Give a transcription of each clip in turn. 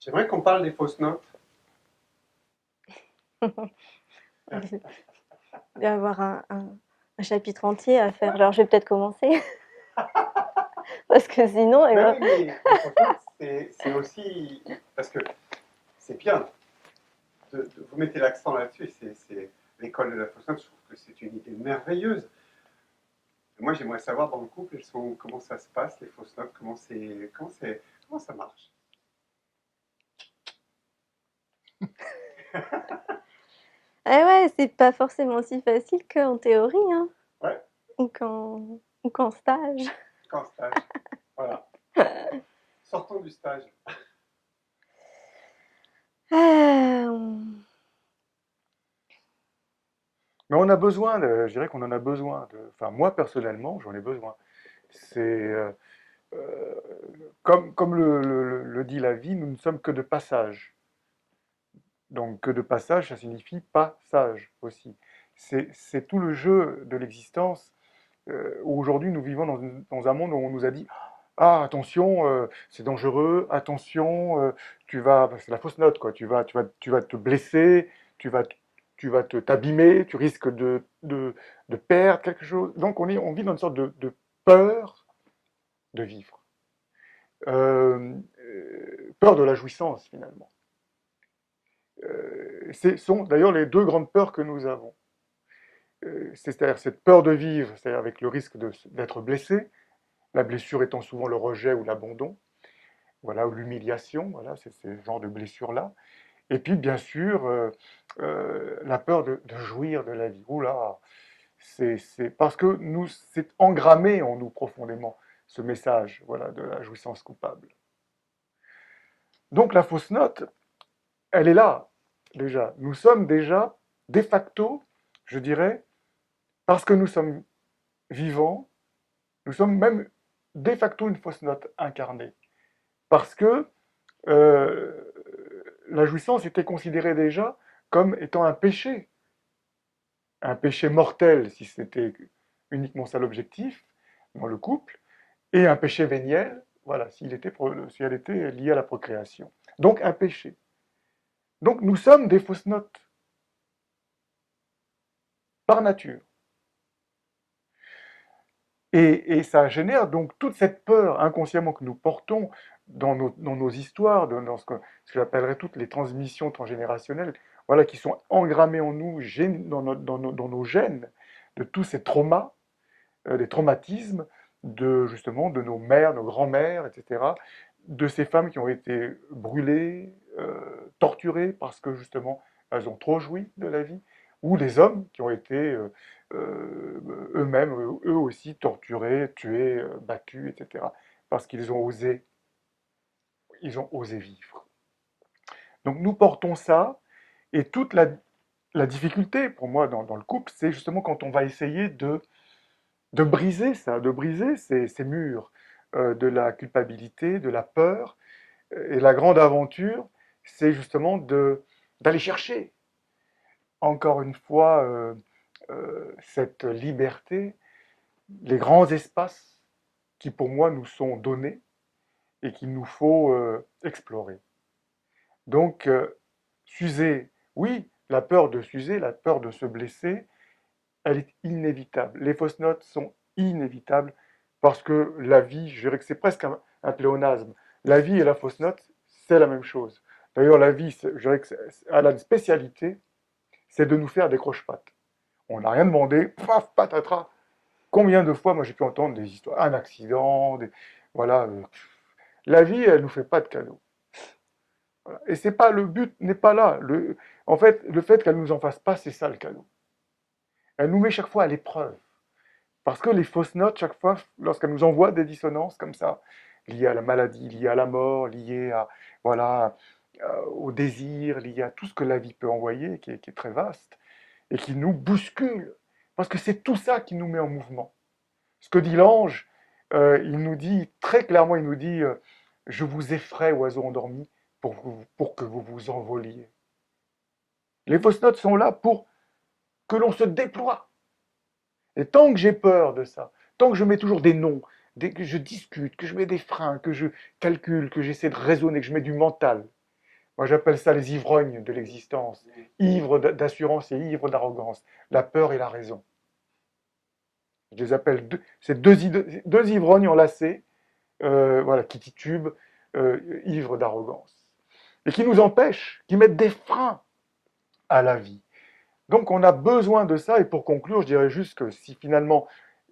J'aimerais qu'on parle des fausses notes. Il va y avoir un chapitre entier à faire. Alors, je vais peut-être commencer, parce que sinon, Ben oui, mais les fausses notes, c'est aussi. Parce que c'est bien. Vous mettez l'accent là-dessus. C'est l'école de la fausse note. Je trouve que c'est une idée merveilleuse. Moi, j'aimerais savoir dans le couple, comment ça se passe, les fausses notes, comment ça marche. ah ouais, c'est pas forcément aussi facile qu'en théorie, hein, Ouais, ou qu'en stage. qu'en stage. Voilà. Sortons du stage. Euh, Mais on a besoin, je dirais qu'on en a besoin. Enfin, moi personnellement, j'en ai besoin. C'est euh, comme le dit la vie, nous ne sommes que de passage. Donc que de passage, ça signifie pas sage aussi. C'est tout le jeu de l'existence où aujourd'hui nous vivons dans un monde où on nous a dit ah attention, c'est dangereux, attention, c'est la fausse note quoi, tu vas te blesser, tu vas t'abîmer, tu risques de perdre quelque chose. Donc on vit dans une sorte de peur de vivre, peur de la jouissance finalement. Ce sont d'ailleurs les deux grandes peurs que nous avons. C'est-à-dire cette peur de vivre, c'est-à-dire avec le risque d'être blessé, la blessure étant souvent le rejet ou l'abandon, voilà, ou l'humiliation, voilà, c'est ce genre de blessure-là. Et puis, bien sûr, la peur de jouir de la vie. Oula, c'est parce que c'est engrammé en nous profondément, ce message, voilà, de la jouissance coupable. Donc, la fausse note, elle est là, déjà. Nous sommes déjà, de facto, je dirais, parce que nous sommes vivants, nous sommes même de facto une fausse note incarnée. Parce que euh, la jouissance était considérée déjà comme étant un péché mortel si c'était uniquement ça l'objectif dans le couple, et un péché véniel, voilà, si elle était liée à la procréation. Donc un péché. Donc nous sommes des fausses notes, par nature. Et ça génère donc toute cette peur inconsciemment que nous portons dans nos histoires, dans ce que j'appellerais toutes les transmissions transgénérationnelles, voilà, qui sont engrammées en nous, dans nos gènes, de tous ces traumas, des traumatismes justement de nos mères, nos grands-mères, etc., de ces femmes qui ont été brûlées, torturées parce que justement elles ont trop joui de la vie, ou des hommes qui ont été eux-mêmes, eux aussi torturés, tués, battus, etc., parce ils ont osé vivre. Donc nous portons ça, et toute la difficulté pour moi dans le couple, c'est justement quand on va essayer de briser ça, de briser ces murs de la culpabilité, de la peur. Et la grande aventure, c'est justement d'aller chercher, encore une fois, cette liberté, les grands espaces qui, pour moi, nous sont donnés et qu'il nous faut explorer. Donc, s'user, oui, la peur de s'user, la peur de se blesser, elle est inévitable. Les fausses notes sont inévitables parce que la vie, je dirais que c'est presque un pléonasme. La vie et la fausse note, c'est la même chose. D'ailleurs, la vie, je dirais que elle a une spécialité, c'est de nous faire des croche-pattes. On n'a rien demandé, paf, patatras. Combien de fois, moi, j'ai pu entendre des histoires, un accident, voilà. La vie, elle nous fait pas de cadeaux. Voilà. Et c'est pas le but n'est pas là. En fait, le fait qu'elle nous en fasse pas, c'est ça le cadeau. Elle nous met chaque fois à l'épreuve. Parce que les fausses notes, chaque fois, lorsqu'elles nous envoient des dissonances comme ça, liées à la maladie, liées à la mort, liées à, voilà, au désir, liées à tout ce que la vie peut envoyer, qui est très vaste, et qui nous bouscule. Parce que c'est tout ça qui nous met en mouvement. Ce que dit l'ange, il nous dit, très clairement, il nous dit, je vous effraie, oiseaux endormis, pour que vous vous envoliez. Les fausses notes sont là pour que l'on se déploie. Et tant que j'ai peur de ça, tant que je mets toujours des noms, que je discute, que je mets des freins, que je calcule, que j'essaie de raisonner, que je mets du mental, Moi, j'appelle ça les ivrognes de l'existence, ivres d'assurance et ivres d'arrogance, la peur et la raison. Je les appelle ces deux ivrognes enlacés, voilà, qui titubent, ivres d'arrogance, et qui nous empêchent, qui mettent des freins à la vie. Donc, on a besoin de ça, et pour conclure, je dirais juste que si finalement,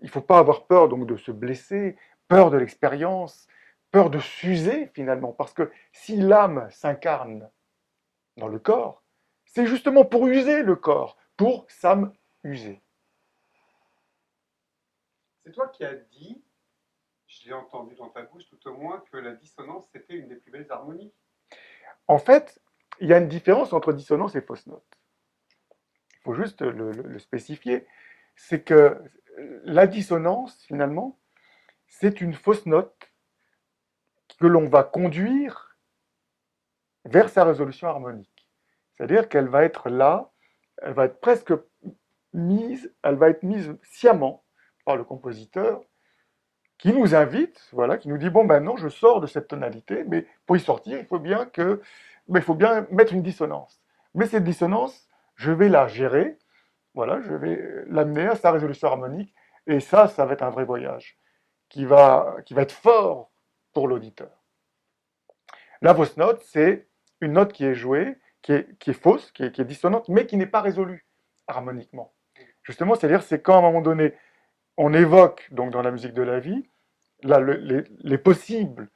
il ne faut pas avoir peur donc de se blesser, peur de l'expérience, peur de s'user finalement, parce que si l'âme s'incarne dans le corps, c'est justement pour user le corps, pour s'amuser. C'est toi qui as dit, je l'ai entendu dans ta bouche tout au moins, que la dissonance c'était une des plus belles harmonies. En fait, il y a une différence entre dissonance et fausse note. Il faut juste le spécifier. C'est que la dissonance, finalement, c'est une fausse note que l'on va conduire vers sa résolution harmonique. C'est-à-dire qu'elle va être là, elle va être presque mise, elle va être mise sciemment par le compositeur qui nous invite, voilà, qui nous dit bon ben non, je sors de cette tonalité, mais pour y sortir, il faut bien mettre une dissonance. Mais cette dissonance, je vais la gérer, voilà, je vais l'amener à sa résolution harmonique, et ça va être un vrai voyage qui va être fort pour l'auditeur. La fausse note, c'est une note qui est jouée, qui est fausse, qui est dissonante, mais qui n'est pas résolue harmoniquement. Justement, c'est-à-dire, c'est quand à un moment donné, on évoque, donc dans la musique de la vie, là, les possibles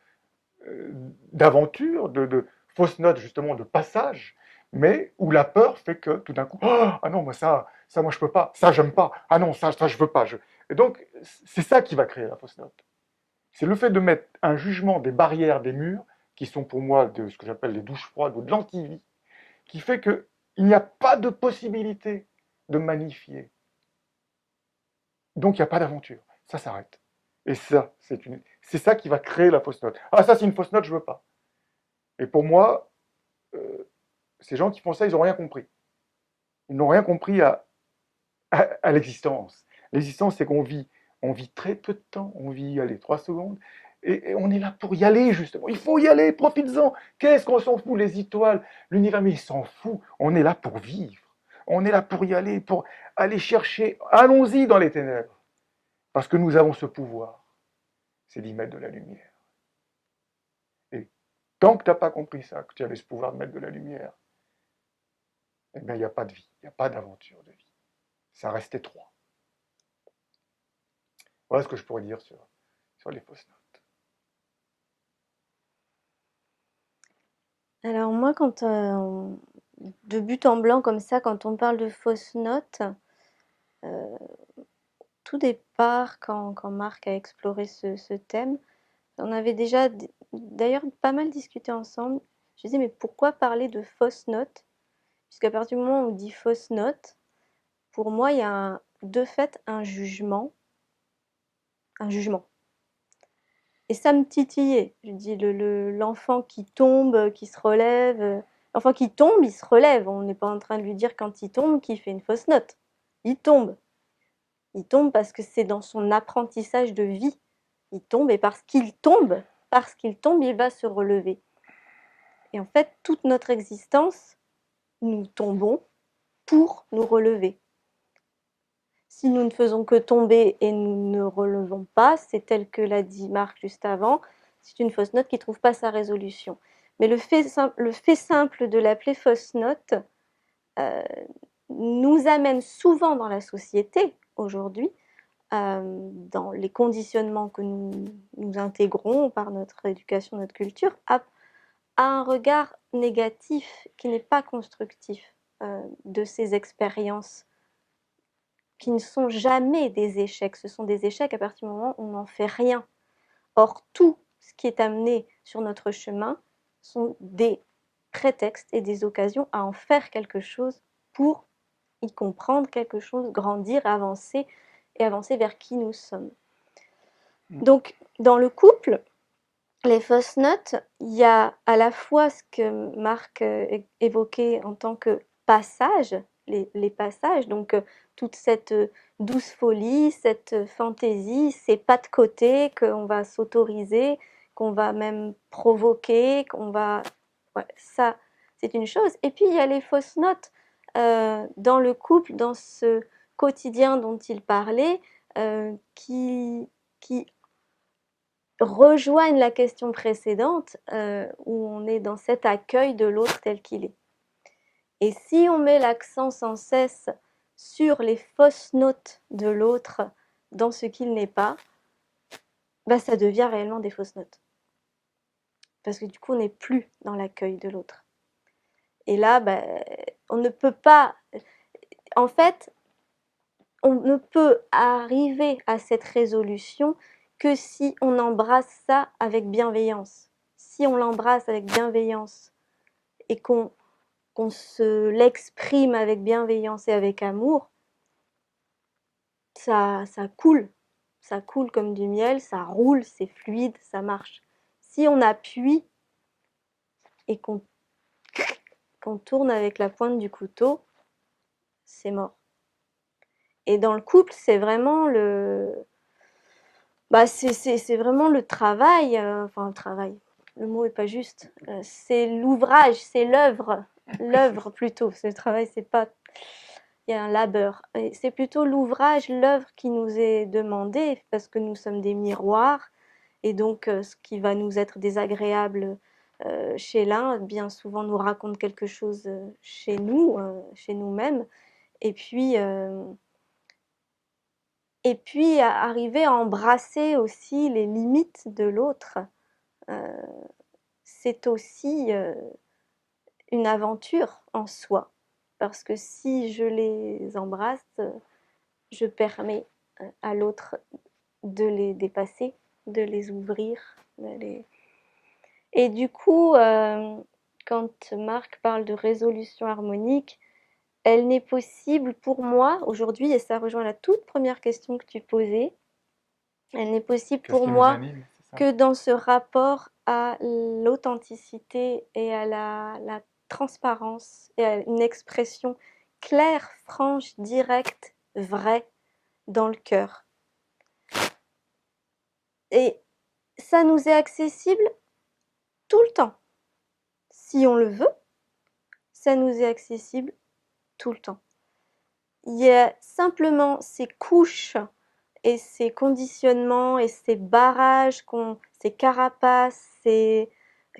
d'aventures, de fausses notes, justement, de passage, mais où la peur fait que tout d'un coup, oh, ah non, moi ça, moi je peux pas, ça j'aime pas, ah non, ça je veux pas. Et donc, c'est ça qui va créer la fausse note. C'est le fait de mettre un jugement, des barrières, des murs, qui sont pour moi de ce que j'appelle les douches froides ou de l'antivie, qui fait qu'il n'y a pas de possibilité de magnifier. Donc il n'y a pas d'aventure. Ça s'arrête. Et ça, c'est ça qui va créer la fausse note. Ah, ça, c'est une fausse note, je veux pas. Et pour moi, ces gens qui font ça, ils n'ont rien compris. Ils n'ont rien compris à l'existence. L'existence, c'est on vit très peu de temps. On vit, allez, 3 secondes. Et on est là pour y aller, justement. Il faut y aller, profites-en. Qu'est-ce qu'on s'en fout, les étoiles, l'univers, mais il s'en fout. On est là pour vivre. On est là pour y aller, pour aller chercher. Allons-y dans les ténèbres. Parce que nous avons ce pouvoir. C'est d'y mettre de la lumière. Et tant que tu n'as pas compris ça, que tu avais ce pouvoir de mettre de la lumière, eh bien, il n'y a pas de vie, il n'y a pas d'aventure de vie. Ça reste étroit. Voilà ce que je pourrais dire sur les fausses notes. Alors moi, quand de but en blanc comme ça, quand on parle de fausses notes, tout départ quand Marc a exploré ce thème, on avait déjà d'ailleurs pas mal discuté ensemble. Je disais mais pourquoi parler de fausses notes? Puisqu'à partir du moment où on dit fausse note, pour moi il y a de fait un jugement. Et ça me titillait. Je dis l'enfant qui tombe, qui se relève. L'enfant qui tombe, il se relève. On n'est pas en train de lui dire quand il tombe qu'il fait une fausse note. Il tombe. Il tombe parce que c'est dans son apprentissage de vie. Il tombe et parce qu'il tombe, il va se relever. Et en fait, toute notre existence, nous tombons pour nous relever. Si nous ne faisons que tomber et nous ne relevons pas, c'est tel que l'a dit Marc juste avant, c'est une fausse note qui ne trouve pas sa résolution. Mais le fait simple de l'appeler fausse note nous amène souvent dans la société aujourd'hui, dans les conditionnements que nous intégrons par notre éducation, notre culture, à un regard négatif qui n'est pas constructif de ces expériences qui ne sont jamais des échecs. Ce sont des échecs à partir du moment où on n'en fait rien. Or, tout ce qui est amené sur notre chemin sont des prétextes et des occasions à en faire quelque chose pour y comprendre quelque chose, grandir, avancer et avancer vers qui nous sommes. Donc, dans le couple, les fausses notes, il y a à la fois ce que Marc évoquait en tant que passage, les passages, donc toute cette douce folie, cette fantaisie, ces pas de côté qu'on va s'autoriser, qu'on va même provoquer, qu'on va... Ouais, ça, c'est une chose. Et puis il y a les fausses notes dans le couple, dans ce quotidien dont il parlait, qui rejoignent la question précédente, où on est dans cet accueil de l'autre tel qu'il est. Et si on met l'accent sans cesse sur les fausses notes de l'autre dans ce qu'il n'est pas, bah, ça devient réellement des fausses notes. Parce que du coup, on n'est plus dans l'accueil de l'autre. Et là, bah, on ne peut pas... En fait, on ne peut arriver à cette résolution que si on embrasse ça avec bienveillance. Si on l'embrasse avec bienveillance et qu'on se l'exprime avec bienveillance et avec amour, ça coule. Ça coule comme du miel, ça roule, c'est fluide, ça marche. Si on appuie et qu'on tourne avec la pointe du couteau, c'est mort. Et dans le couple, c'est vraiment c'est vraiment le travail, enfin le travail, le mot est pas juste, c'est l'ouvrage, c'est l'œuvre plutôt, c'est le travail, c'est pas, il y a un labeur, et c'est plutôt l'ouvrage, l'œuvre qui nous est demandée, parce que nous sommes des miroirs, et donc ce qui va nous être désagréable chez l'un, bien souvent nous raconte quelque chose chez nous-mêmes, et puis arriver à embrasser aussi les limites de l'autre, c'est aussi une aventure en soi. Parce que si je les embrasse, je permets à l'autre de les dépasser, de les ouvrir. Et du coup, quand Marc parle de résolution harmonique, elle n'est possible pour moi aujourd'hui, et ça rejoint la toute première question que tu posais, elle n'est possible Qu'est-ce pour qui nous moi anime, c'est ça? que dans ce rapport à l'authenticité et à la transparence et à une expression claire, franche, directe, vraie dans le cœur. Et ça nous est accessible tout le temps. Si on le veut, ça nous est accessible tout le temps. Il y a simplement ces couches et ces conditionnements et ces barrages, ces carapaces, ces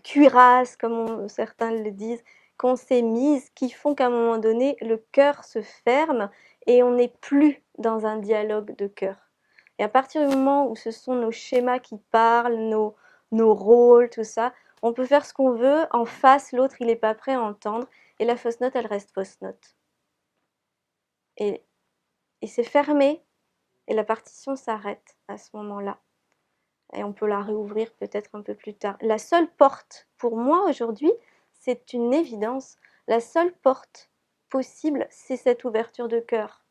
cuirasses, comme certains le disent, qu'on s'est mises, qui font qu'à un moment donné, le cœur se ferme et on n'est plus dans un dialogue de cœur. Et à partir du moment où ce sont nos schémas qui parlent, nos rôles, tout ça, on peut faire ce qu'on veut, en face, l'autre, il n'est pas prêt à entendre, et la fausse note, elle reste fausse note. Et c'est fermé, et la partition s'arrête à ce moment-là. Et on peut la réouvrir peut-être un peu plus tard. La seule porte, pour moi aujourd'hui, c'est une évidence, la seule porte possible, c'est cette ouverture de cœur.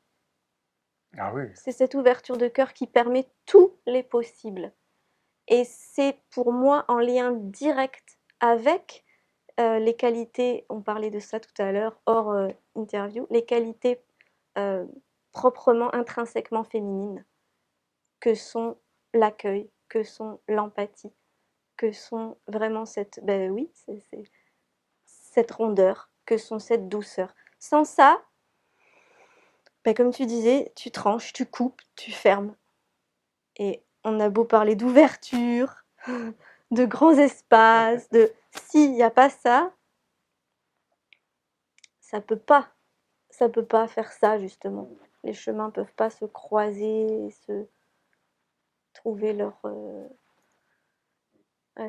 Ah oui. C'est cette ouverture de cœur qui permet tous les possibles. Et c'est pour moi en lien direct avec les qualités, on parlait de ça tout à l'heure, hors interview, les qualités proprement, intrinsèquement féminines, que sont l'accueil, que sont l'empathie, que sont vraiment cette rondeur, que sont cette douceur. Sans ça, comme tu disais, tu tranches, tu coupes, tu fermes. Et on a beau parler d'ouverture, de grands espaces, s'il n'y a pas ça, ça peut pas faire ça justement. Les chemins peuvent pas se croiser, se trouver leur...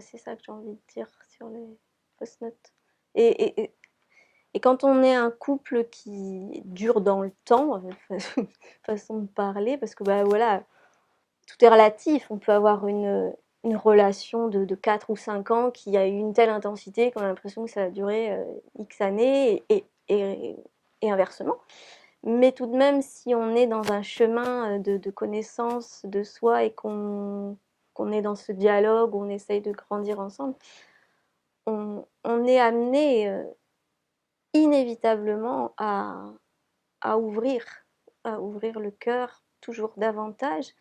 c'est ça que j'ai envie de dire sur les fausses notes. Et quand on est un couple qui dure dans le temps, façon de parler, parce que voilà, tout est relatif. On peut avoir une relation de 4 ou 5 ans qui a eu une telle intensité qu'on a l'impression que ça a duré X années et inversement. Mais tout de même, si on est dans un chemin de connaissance de soi et qu'on est dans ce dialogue, où on essaye de grandir ensemble, on est amené inévitablement à ouvrir le cœur toujours davantage.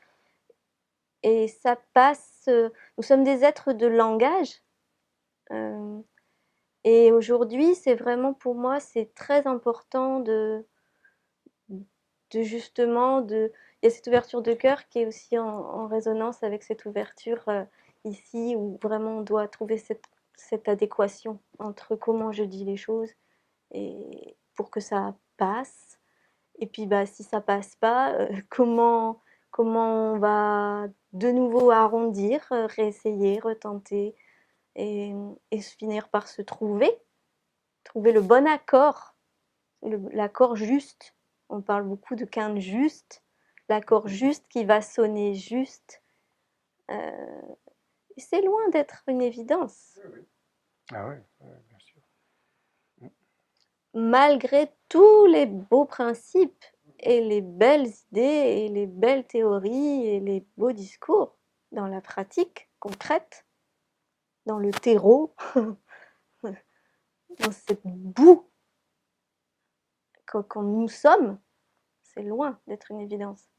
Et ça passe, nous sommes des êtres de langage, Et aujourd'hui, c'est vraiment pour moi, c'est très important il y a cette ouverture de cœur qui est aussi en résonance avec cette ouverture ici, où vraiment on doit trouver cette adéquation entre comment je dis les choses et pour que ça passe. Et puis bah, si ça passe pas, comment on va de nouveau arrondir, réessayer, retenter et se finir par se trouver le bon accord, l'accord juste. On parle beaucoup de quinte juste, l'accord juste qui va sonner juste. Euh, et c'est loin d'être une évidence. Oui, oui. Ah oui, bien sûr. Malgré tous les beaux principes et les belles idées et les belles théories et les beaux discours, dans la pratique concrète, dans le terreau, dans cette boue quand nous sommes, c'est loin d'être une évidence.